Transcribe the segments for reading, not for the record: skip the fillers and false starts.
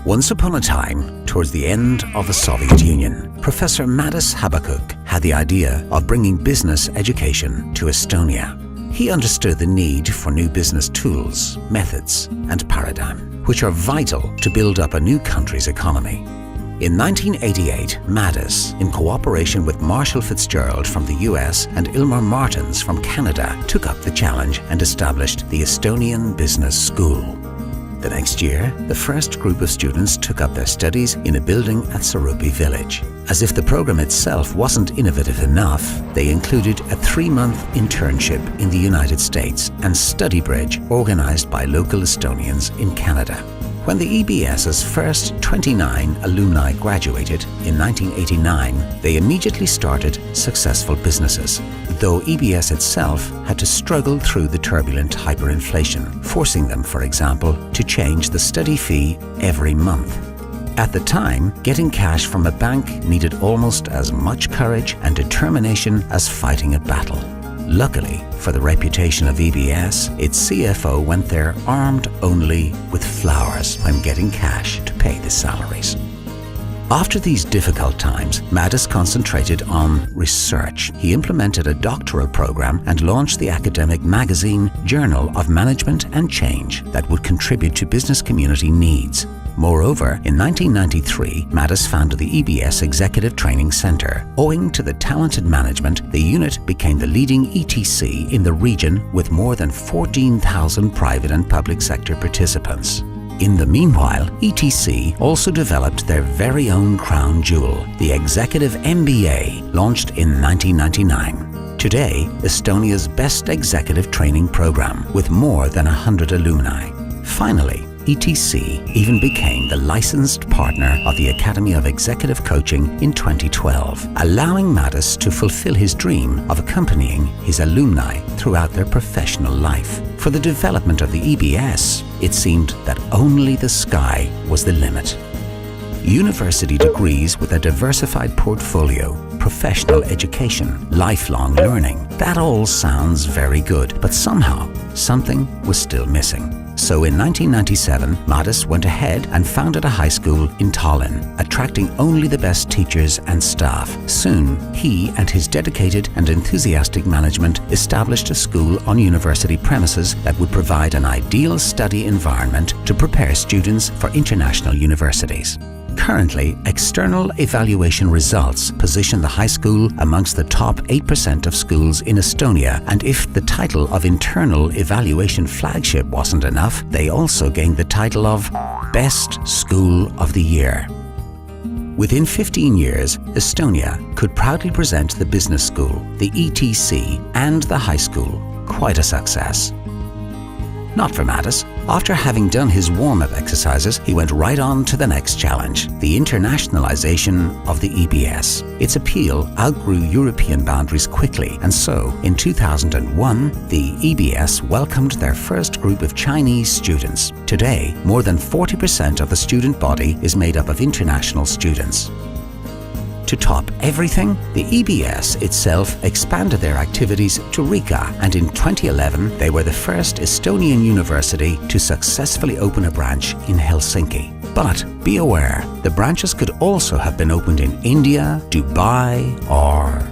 Once upon a time, towards the end of the Soviet Union, Professor Madis Habakuk had the idea of bringing business education to Estonia. He understood the need for new business tools, methods, and paradigm, which are vital to build up a new country's economy. In 1988, Madis, in cooperation with Marshall Fitzgerald from the US and Ilmar Martens from Canada, took up the challenge and established the Estonian Business School. The next year, the first group of students took up their studies in a building at Sarupi village. As if the program itself wasn't innovative enough, they included a 3-month internship in the United States and study bridge organized by local Estonians in Canada. When the EBS's first 29 alumni graduated in 1989, they immediately started successful businesses, though EBS itself had to struggle through the turbulent hyperinflation, forcing them, for example, to change the study fee every month. At the time, getting cash from a bank needed almost as much courage and determination as fighting a battle. Luckily for the reputation of EBS, its CFO went there armed only with flowers when getting cash to pay the salaries. After these difficult times, Madis concentrated on research. He implemented a doctoral program and launched the academic magazine Journal of Management and Change that would contribute to business community needs. Moreover, in 1993, Madis founded the EBS Executive Training Center. Owing to the talented management, the unit became the leading ETC in the region with more than 14,000 private and public sector participants. In the meanwhile, ETC also developed their very own crown jewel, the Executive MBA, launched in 1999. Today, Estonia's best executive training program with more than 100 alumni. Finally, ETC even became the licensed partner of the Academy of Executive Coaching in 2012, allowing Madis to fulfill his dream of accompanying his alumni throughout their professional life. For the development of the EBS, it seemed that only the sky was the limit. University degrees with a diversified portfolio, professional education, lifelong learning. That all sounds very good, but somehow something was still missing. So in 1997, Madis went ahead and founded a high school in Tallinn, attracting only the best teachers and staff. Soon, he and his dedicated and enthusiastic management established a school on university premises that would provide an ideal study environment to prepare students for international universities. Currently, external evaluation results position the high school amongst the top 8% of schools in Estonia, and if the title of internal evaluation flagship wasn't enough, they also gained the title of Best School of the Year. Within 15 years, Estonia could proudly present the business school, the ETC, and the high school. Quite a success. Not for Madis. After having done his warm-up exercises, he went right on to the next challenge, the internationalization of the EBS. Its appeal outgrew European boundaries quickly, and so, in 2001, the EBS welcomed their first group of Chinese students. Today, more than 40% of the student body is made up of international students. To top everything, the EBS itself expanded their activities to Riga, and in 2011 they were the first Estonian university to successfully open a branch in Helsinki. But be aware, the branches could also have been opened in India, Dubai, or...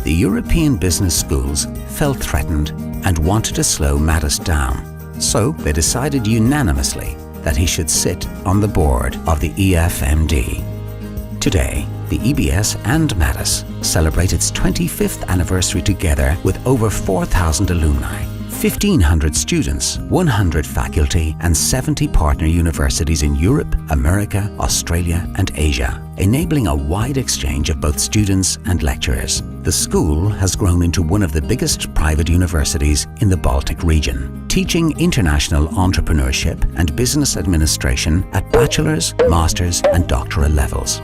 The European business schools felt threatened and wanted to slow Madis down. So they decided unanimously that he should sit on the board of the EFMD. Today, the EBS and Madis celebrate its 25th anniversary together with over 4,000 alumni, 1,500 students, 100 faculty, and 70 partner universities in Europe, America, Australia, and Asia, enabling a wide exchange of both students and lecturers. The school has grown into one of the biggest private universities in the Baltic region, teaching international entrepreneurship and business administration at bachelor's, master's, and doctoral levels.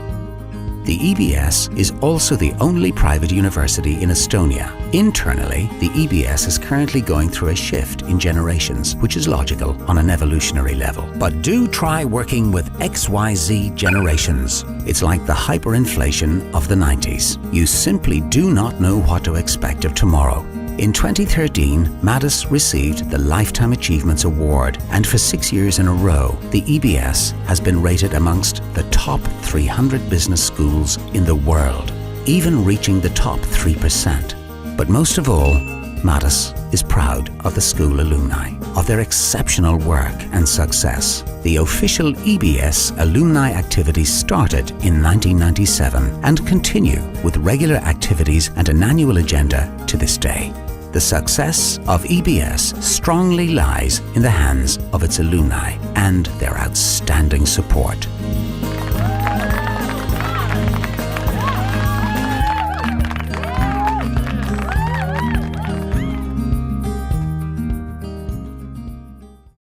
The EBS is also the only private university in Estonia. Internally, the EBS is currently going through a shift in generations, which is logical on an evolutionary level. But do try working with XYZ generations. It's like the hyperinflation of the 90s. You simply do not know what to expect of tomorrow. In 2013, Maddis received the Lifetime Achievements Award, and for 6 years in a row, the EBS has been rated amongst the top 300 business schools in the world, even reaching the top 3%. But most of all, Maddis is proud of the school alumni, of their exceptional work and success. The official EBS alumni activities started in 1997 and continue with regular activities and an annual agenda to this day. The success of EBS strongly lies in the hands of its alumni and their outstanding support.